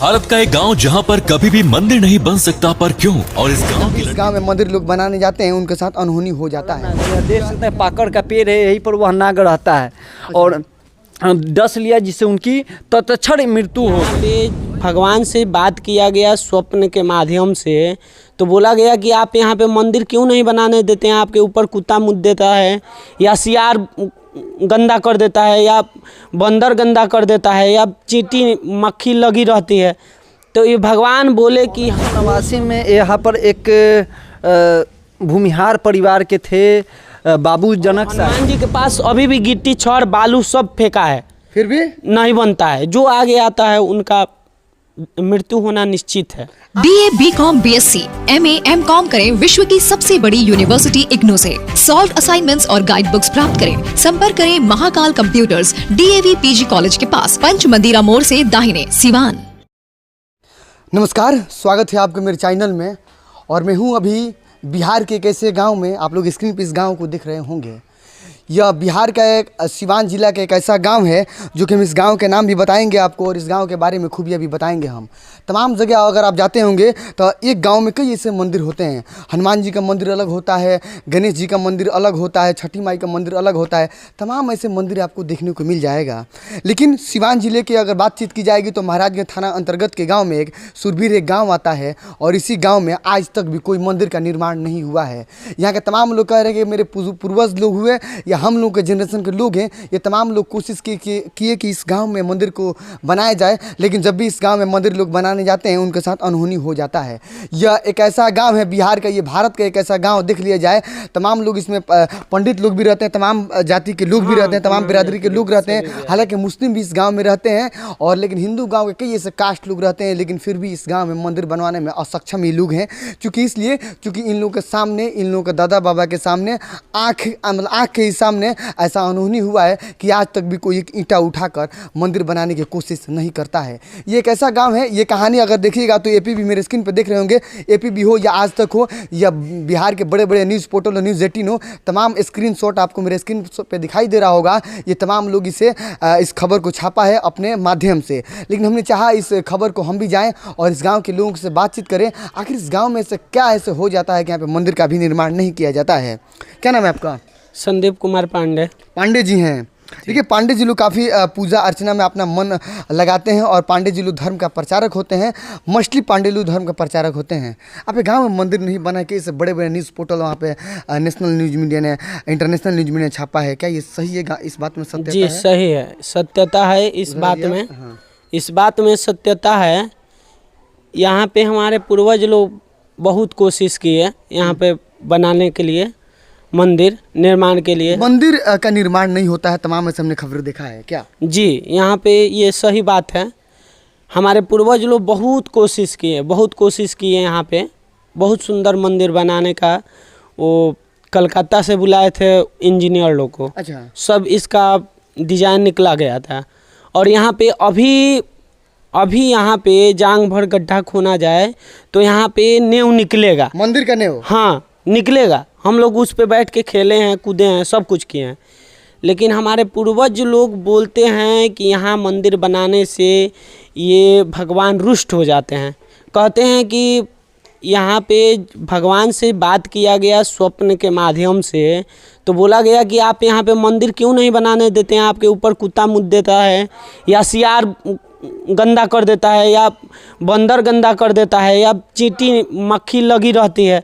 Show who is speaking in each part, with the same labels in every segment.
Speaker 1: भारत का एक गांव जहां पर कभी भी मंदिर नहीं बन सकता, पर क्यों? और इस गांव
Speaker 2: में मंदिर लोग बनाने जाते हैं, उनके साथ अनहोनी हो जाता है।
Speaker 3: देख सकते हैं पाकड़ का पेड़ है, यहीं पर वह नाग रहता है और डस लिया जिससे उनकी तत्क्षण मृत्यु हो।
Speaker 4: भगवान से बात किया गया स्वप्न के माध्यम से, तो बोला गया कि आप यहाँ पे मंदिर क्यों नहीं बनाने देते हैं, आपके ऊपर कुत्ता मुत देता है या सियार गंदा कर देता है या बंदर गंदा कर देता है या चींटी मक्खी लगी रहती है। तो ये भगवान बोले कि
Speaker 3: नवासी में यहाँ पर एक भूमिहार परिवार के थे बाबू जनक साहब।
Speaker 4: हनुमान जी के पास अभी भी गिट्टी छड़ बालू सब फेंका है,
Speaker 2: फिर भी
Speaker 4: नहीं बनता है। जो आगे आता है उनका मृत्यु होना निश्चित है।
Speaker 5: BA, BCom, BSc, MA, MCom करें विश्व की सबसे बड़ी यूनिवर्सिटी इग्नू से। सॉल्व असाइनमेंट्स और गाइड बुक्स प्राप्त करें। संपर्क करें Mahakal computers, DAV PG college के पास, पंच मंदिरा मोड़ से दाहिने, सिवान।
Speaker 2: नमस्कार, स्वागत है आपके मेरे चैनल में। और मैं हूं अभी बिहार के एक ऐसे गाँव में, आप लोग स्क्रीन पर इस गाँव को दिख रहे होंगे। यह बिहार का एक सिवान जिला का एक ऐसा गांव है जो कि हम इस गांव के नाम भी बताएंगे आपको और इस गांव के बारे में खूबियाँ भी बताएंगे। हम तमाम जगह अगर आप जाते होंगे तो एक गांव में कई ऐसे मंदिर होते हैं। हनुमान जी का मंदिर अलग होता है, गणेश जी का मंदिर अलग होता है, छठी माई का मंदिर अलग होता है। तमाम ऐसे मंदिर आपको देखने को मिल जाएगा। लेकिन सिवान जिले की अगर बातचीत की जाएगी तो महाराजगंज थाना अंतर्गत के गाँव में एक सुरभीर एक गाँव आता है और इसी गाँव में आज तक भी कोई मंदिर का निर्माण नहीं हुआ है। यहाँ के तमाम लोग कह रहे हैं कि मेरे पूर्वज लोग हुए या हम लोग के जनरेशन के लोग हैं, ये तमाम लोग कोशिश किए कि इस गांव में मंदिर को बनाया जाए, लेकिन जब भी इस गांव में मंदिर लोग बनाने जाते हैं उनके साथ अनहोनी हो जाता है। यह एक ऐसा गांव है बिहार का, ये भारत का एक ऐसा गांव देख लिया जाए। तमाम लोग इसमें पंडित लोग भी रहते हैं, तमाम जाति के लोग भी रहते हैं, तमाम बिरादरी के लोग रहते हैं। हालांकि मुस्लिम भी इस गाँव में रहते हैं और लेकिन हिंदू गाँव के कई ऐसे कास्ट लोग रहते हैं, लेकिन फिर भी इस गाँव में मंदिर बनवाने में असक्षम ये लोग हैं। क्योंकि इन लोगों के सामने, इन लोगों के दादा बाबा के सामने आँख के सामने ऐसा अनहोनी हुआ है कि आज तक भी कोई एक ईंटा उठाकर मंदिर बनाने की कोशिश नहीं करता है। ये एक ऐसा गांव है। ये कहानी अगर देखिएगा तो एपी भी मेरे स्क्रीन पर देख रहे होंगे, एपी भी हो या आज तक हो या बिहार के बड़े बड़े न्यूज़ पोर्टल और न्यूज़ 18 हो, तमाम स्क्रीनशॉट आपको मेरे स्क्रीन पे दिखाई दे रहा होगा। ये तमाम लोग इस खबर को छापा है अपने माध्यम से। लेकिन हमने चाहा इस खबर को हम भी जाएँ और इस गाँव के लोगों से बातचीत करें, आखिर इस गाँव में से क्या ऐसे हो जाता है कि यहाँ पर मंदिर का भी निर्माण नहीं किया जाता है। क्या नाम है आपका?
Speaker 4: संदीप कुमार पांडे।
Speaker 2: पांडे जी हैं। देखिए, पांडे जी लोग काफ़ी पूजा अर्चना में अपना मन लगाते हैं और पांडे जी लोग धर्म का प्रचारक होते हैं। मोस्टली पांडे लोग धर्म का प्रचारक होते हैं। आपके गांव में मंदिर नहीं बना के इस बड़े बड़े न्यूज़ पोर्टल वहाँ पे नेशनल न्यूज़ मीडिया ने, इंटरनेशनल न्यूज़ मीडिया ने छापा है, क्या ये सही है? इस बात में सत्यता
Speaker 4: जी
Speaker 2: है?
Speaker 4: सही है, सत्यता है इस बात में।
Speaker 2: हाँ।
Speaker 4: इस बात में सत्यता है। यहाँ पे हमारे पूर्वज लोग बहुत कोशिश की है यहाँ पे बनाने के लिए, मंदिर निर्माण के लिए।
Speaker 2: मंदिर का निर्माण नहीं होता है, तमाम ऐसे हमने खबर देखा है। क्या
Speaker 4: जी, यहाँ पे ये सही बात है। हमारे पूर्वज लोग बहुत कोशिश किए यहाँ पे बहुत सुंदर मंदिर बनाने का। वो कलकत्ता से बुलाए थे इंजीनियर लोग को।
Speaker 2: अच्छा।
Speaker 4: सब इसका डिजाइन निकला गया था और यहाँ पे अभी यहाँ पे जांग भर गड्ढा खोना जाए तो यहाँ पे नींव निकलेगा,
Speaker 2: मंदिर का नींव।
Speaker 4: हाँ निकलेगा। हम लोग उस पे बैठ के खेले हैं, कूदे हैं, सब कुछ किए हैं। लेकिन हमारे पूर्वज लोग बोलते हैं कि यहाँ मंदिर बनाने से ये भगवान रुष्ट हो जाते हैं। कहते हैं कि यहाँ पे भगवान से बात किया गया स्वप्न के माध्यम से, तो बोला गया कि आप यहाँ पे मंदिर क्यों नहीं बनाने देते हैं, आपके ऊपर कुत्ता मुत देता है या सियार गंदा कर देता है या बंदर गंदा कर देता है या चींटी मक्खी लगी रहती है।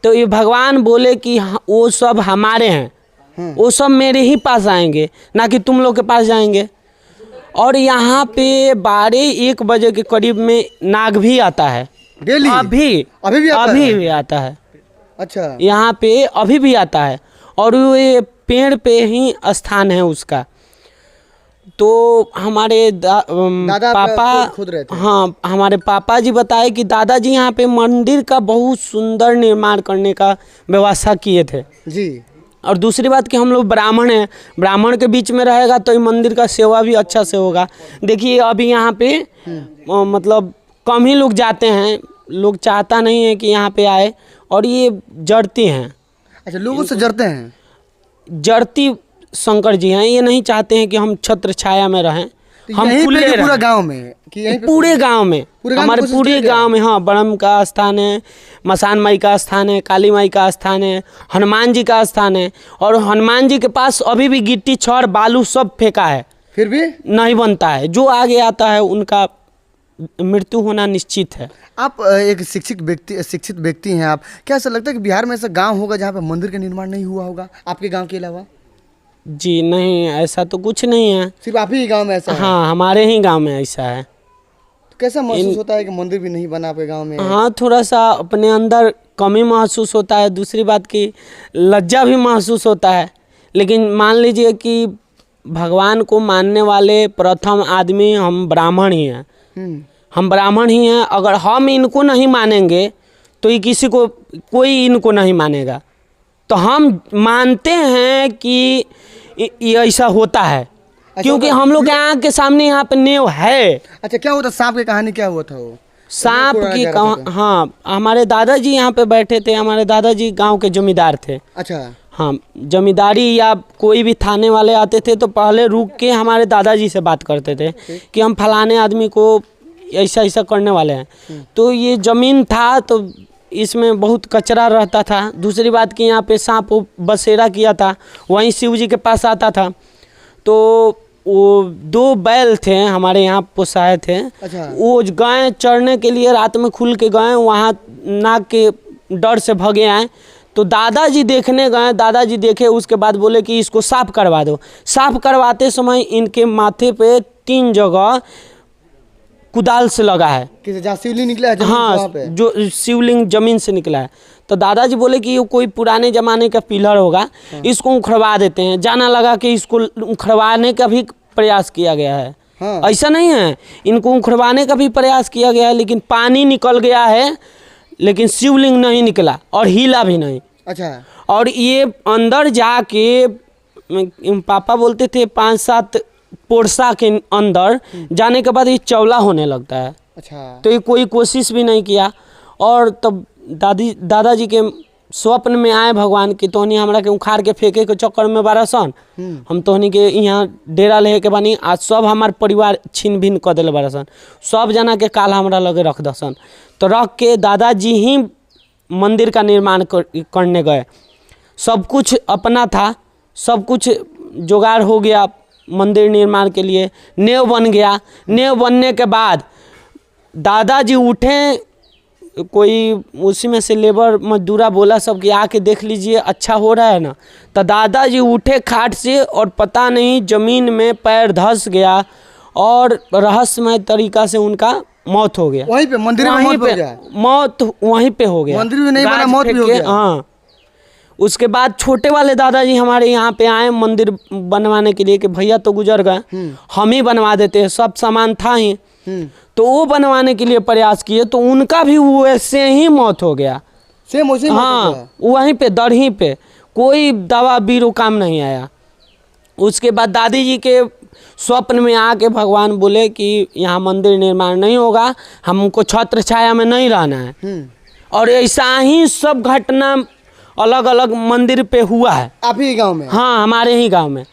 Speaker 4: तो ये भगवान बोले कि वो सब हमारे हैं, वो सब मेरे ही पास आएंगे, ना कि तुम लोग के पास जाएंगे। और यहाँ पे 12-1 बजे के करीब में नाग भी आता है।
Speaker 2: डेली? अभी
Speaker 4: भी आता है।
Speaker 2: अच्छा।
Speaker 4: यहाँ पे अभी भी आता है और ये पेड़ पे ही स्थान है उसका। तो हमारे
Speaker 2: दादा
Speaker 4: पापा
Speaker 2: खुद रहते हैं।
Speaker 4: हाँ, हमारे पापा जी बताए कि दादाजी यहाँ पे मंदिर का बहुत सुंदर निर्माण करने का व्यवस्था किए थे
Speaker 2: जी।
Speaker 4: और दूसरी बात कि हम लोग ब्राह्मण हैं, ब्राह्मण के बीच में रहेगा तो मंदिर का सेवा भी अच्छा से होगा। देखिए अभी यहाँ पे मतलब कम ही लोग जाते हैं, लोग चाहता नहीं है कि यहाँ पे आए और ये जड़ती हैं।
Speaker 2: अच्छा, लोगों से जड़ते हैं?
Speaker 4: जड़ती शंकर जी हैं, ये नहीं चाहते हैं कि हम छत्र छाया में रहें।
Speaker 2: तो
Speaker 4: हम
Speaker 2: यहीं पे
Speaker 4: खुले
Speaker 2: कि पूरा
Speaker 4: रहे।
Speaker 2: गांव में कि यहीं पे
Speaker 4: पूरे गांव में,
Speaker 2: पूरे गांव में
Speaker 4: हमारे
Speaker 2: कोशिश
Speaker 4: पूरे
Speaker 2: किया गया?
Speaker 4: गांव में, हाँ, ब्रह्म का स्थान है, मसान माई का स्थान है, काली माई का स्थान है, हनुमान जी का स्थान है। और हनुमान जी के पास अभी भी गिट्टी छड़ बालू सब फेंका है,
Speaker 2: फिर भी
Speaker 4: नहीं बनता है। जो आगे आता है उनका मृत्यु होना निश्चित है।
Speaker 2: आप एक शिक्षित व्यक्ति हैं आप, क्या ऐसा लगता है कि बिहार में ऐसा गांव होगा जहाँ पे मंदिर का निर्माण नहीं हुआ होगा आपके गांव के अलावा?
Speaker 4: जी नहीं, ऐसा तो कुछ नहीं है।
Speaker 2: सिर्फ आप ही गांव में ऐसा है?
Speaker 4: हाँ, हमारे ही गांव में ऐसा है।
Speaker 2: तो कैसा महसूस होता है कि मंदिर भी नहीं बना आपके गांव में?
Speaker 4: हाँ, थोड़ा सा अपने अंदर कमी महसूस होता है। दूसरी बात की लज्जा भी महसूस होता है। लेकिन मान लीजिए कि भगवान को मानने वाले प्रथम आदमी हम ब्राह्मण ही हैं। हम ब्राह्मण ही हैं। अगर हम इनको नहीं मानेंगे तो ये किसी को, कोई इनको नहीं मानेगा। तो हम मानते हैं कि ये ऐसा होता है, क्योंकि हम लोग के आँख के सामने यहाँ पे नेव है।
Speaker 2: अच्छा, क्या हुआ था? सांप की कहानी क्या हुआ था वो?
Speaker 4: सांप की हाँ, हमारे दादाजी यहाँ पे बैठे थे। हमारे दादाजी गांव के जमींदार थे।
Speaker 2: अच्छा।
Speaker 4: हाँ, जमींदारी या कोई भी थाने वाले आते थे तो पहले रुक के हमारे दादाजी से बात करते थे कि हम फलाने आदमी को ऐसा ऐसा करने वाले हैं। तो ये ज़मीन था तो इसमें बहुत कचरा रहता था। दूसरी बात कि यहाँ पे सांप बसेरा किया था, वहीं शिव जी के पास आता था। तो वो 2 बैल थे हमारे यहाँ पोसाए थे।
Speaker 2: अच्छा।
Speaker 4: वो गए चढ़ने के लिए, रात में खुल के गए, वहाँ नाग के डर से भगे आए। तो दादाजी देखने गए, दादाजी देखे, उसके बाद बोले कि इसको साफ करवा दो। साफ करवाते समय इनके माथे पे 3 जगह कुदाल से लगा है।
Speaker 2: किसी जहाँ शिवलिंग निकला है?
Speaker 4: हाँ,
Speaker 2: वहाँ पे?
Speaker 4: जो शिवलिंग जमीन से निकला है। तो दादाजी बोले कि ये कोई पुराने ज़माने का पिलर होगा, इसको उखड़वा देते हैं। जाना लगा कि इसको उखड़वाने का भी प्रयास किया गया है।
Speaker 2: हाँ।
Speaker 4: ऐसा नहीं है, इनको उखड़वाने का भी प्रयास किया गया है, लेकिन पानी निकल गया है, लेकिन शिवलिंग नहीं निकला और हिला भी नहीं।
Speaker 2: अच्छा।
Speaker 4: और ये अंदर जाके पापा बोलते थे 5-7 पोरसा के अंदर जाने के बाद ये चौला होने लगता है।
Speaker 2: अच्छा।
Speaker 4: तो ये कोई कोशिश भी नहीं किया। और तब दादाजी के स्वप्न में आए भगवान कि तोहनी हमरा के उखाड़ के फेंके के चक्कर में बारसन, हम तोहनी के यहाँ डेरा ले के बानी। आज सब हमार परिवार छिन भिन कर दिले बारसन, सब जना के काल हमरा लगे रख दसन। तो रख के दादाजी ही मंदिर का निर्माण करने गए। सब कुछ अपना था, सब कुछ जुगाड़ हो गया मंदिर निर्माण के लिए। नेव बन गया। नेव बनने के बाद दादाजी उठे, कोई उसी में से लेबर मजदूरा बोला सब कि आके देख लीजिए अच्छा हो रहा है ना। तो दादाजी उठे खाट से और पता नहीं ज़मीन में पैर धंस गया और रहस्यमय तरीका से उनका मौत हो गया।
Speaker 2: वहीं पे मंदिर में मौत हो गया?
Speaker 4: मौत वहीं पे हो गया।
Speaker 2: मंदिर भी नहीं बना,
Speaker 4: गाज
Speaker 2: मौत भी हो
Speaker 4: फेंक के,
Speaker 2: गया?
Speaker 4: हाँ। उसके बाद छोटे वाले दादाजी हमारे यहाँ पे आए मंदिर बनवाने के लिए कि भैया तो गुजर गए, हम ही बनवा देते हैं, सब सामान था ही। तो वो बनवाने के लिए प्रयास किए तो उनका भी वैसे ही मौत हो गया।
Speaker 2: सेम वैसे ही मौत हो
Speaker 4: हाँ,
Speaker 2: गया?
Speaker 4: वहीं पे दरही पे, कोई दवा बीरो काम नहीं आया। उसके बाद दादी जी के स्वप्न में आके भगवान बोले कि यहाँ मंदिर निर्माण नहीं होगा, हमको छत्र छाया में नहीं रहना है। और ऐसा ही सब घटना अलग अलग मंदिर पे हुआ है।
Speaker 2: आप ही गांव में?
Speaker 4: हाँ, हमारे ही गांव में।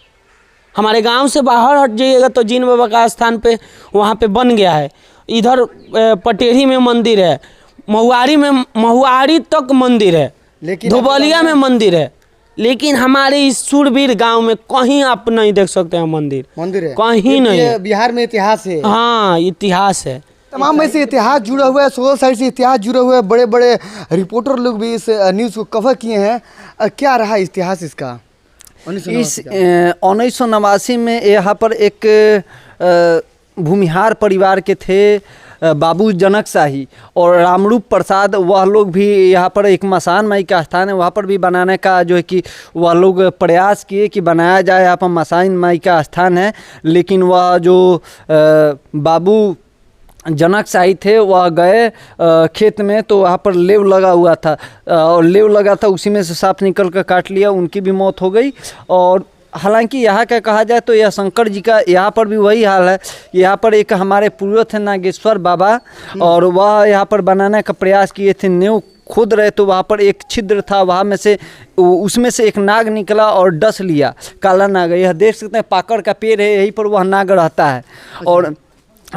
Speaker 4: हमारे गांव से बाहर हट जाइएगा तो जीन बाबा का स्थान पे वहाँ पे बन गया है। इधर पटेढ़ी में मंदिर है, महुआरी तक मंदिर है,
Speaker 2: लेकिन
Speaker 4: धोबलिया में मंदिर है। लेकिन हमारे इस सूरबीर गांव में कहीं आप नहीं देख सकते हैं मंदिर
Speaker 2: है
Speaker 4: कहीं नहीं है।
Speaker 2: बिहार में इतिहास है।
Speaker 4: हाँ, इतिहास है।
Speaker 2: तमाम ऐसे इतिहास जुड़ा हुआ है, सोशल साइड से इतिहास जुड़ा हुआ है। बड़े बड़े रिपोर्टर लोग भी इस न्यूज़ को कवर किए हैं। क्या रहा इतिहास इसका?
Speaker 3: इस 1989 में यहाँ पर एक भूमिहार परिवार के थे बाबू जनक शाही और रामरूप प्रसाद, वह लोग भी यहाँ पर एक मसान माई का स्थान है, वहाँ पर भी बनाने का जो है कि वह लोग प्रयास किए कि बनाया जाए। यहाँ पर मसान माई का स्थान है, लेकिन वह जो बाबू जनक शाही थे वह गए खेत में तो वहाँ पर लेव लगा हुआ था और लेव लगा था, उसी में से सांप निकल कर काट लिया, उनकी भी मौत हो गई। और हालांकि यहाँ का कहा जाए तो यह शंकर जी का यहाँ पर भी वही हाल है। यहाँ पर एक हमारे पूर्वज थे नागेश्वर बाबा और वह यहाँ पर बनाने का प्रयास किए थे, नेव खोद रहे तो वहाँ पर एक छिद्र था, वहाँ में से उसमें से एक नाग निकला और डस लिया, काला नाग। यह देख सकते हैं पाकड़ का पेड़ है, यहीं पर वह नाग रहता है और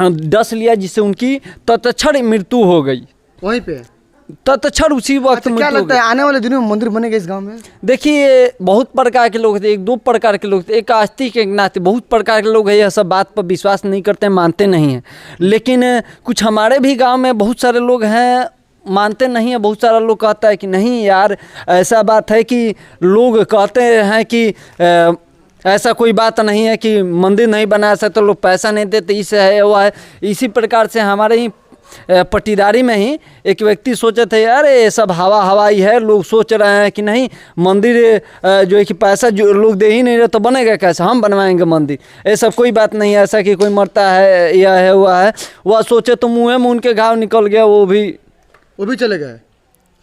Speaker 3: डस लिया, जिससे उनकी तत्क्षण मृत्यु हो गई।
Speaker 2: वहीं पे
Speaker 3: तत्क्षण उसी वक्त
Speaker 2: अच्छा, क्या
Speaker 3: मृत्यु हो
Speaker 2: लगता है
Speaker 3: गई।
Speaker 2: आने वाले दिनों में मंदिर बनेगा इस गांव में?
Speaker 3: देखिए बहुत प्रकार के लोग थे, एक दो प्रकार के लोग थे, एक आस्तिक एक नास्तिक, बहुत प्रकार के लोग हैं। यह सब बात पर विश्वास नहीं करते, मानते नहीं हैं। लेकिन कुछ हमारे भी गांव में बहुत सारे लोग हैं मानते नहीं है। बहुत सारा लोग कहता है कि नहीं यार, ऐसा बात है कि लोग कहते हैं कि ऐसा कोई बात नहीं है कि मंदिर नहीं बना सकते, लोग पैसा नहीं देते, इससे है वो है। इसी प्रकार से हमारे ही पटीदारी में ही एक व्यक्ति सोचे थे यार ये सब हवाई है, लोग सोच रहे हैं कि नहीं मंदिर जो है कि पैसा जो लोग दे ही नहीं रहे तो बनेगा कैसे, हम बनवाएंगे मंदिर। ये सब कोई बात नहीं है, ऐसा कि कोई मरता है या है हुआ है, वह सोचे तो मुँह में उनके घाव निकल गया, वो भी
Speaker 2: चले गए।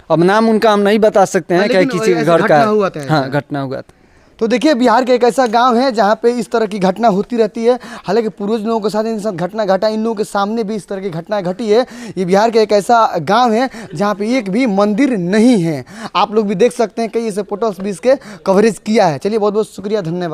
Speaker 3: अब नाम उनका हम नहीं बता सकते हैं, क्या किसी के घर का
Speaker 2: हुआ था।
Speaker 3: हाँ, घटना हुआ था।
Speaker 2: तो देखिए बिहार का एक ऐसा गांव है जहां पे इस तरह की घटना होती रहती है। हालांकि पूर्वज लोगों के साथ इन सब घटना घटा, इन लोगों के सामने भी इस तरह की घटना घटी है। ये बिहार का एक ऐसा गांव है जहां पे एक भी मंदिर नहीं है। आप लोग भी देख सकते हैं, कई ऐसे फोटोस भी इसके कवरेज किया है। चलिए बहुत बहुत शुक्रिया, धन्यवाद।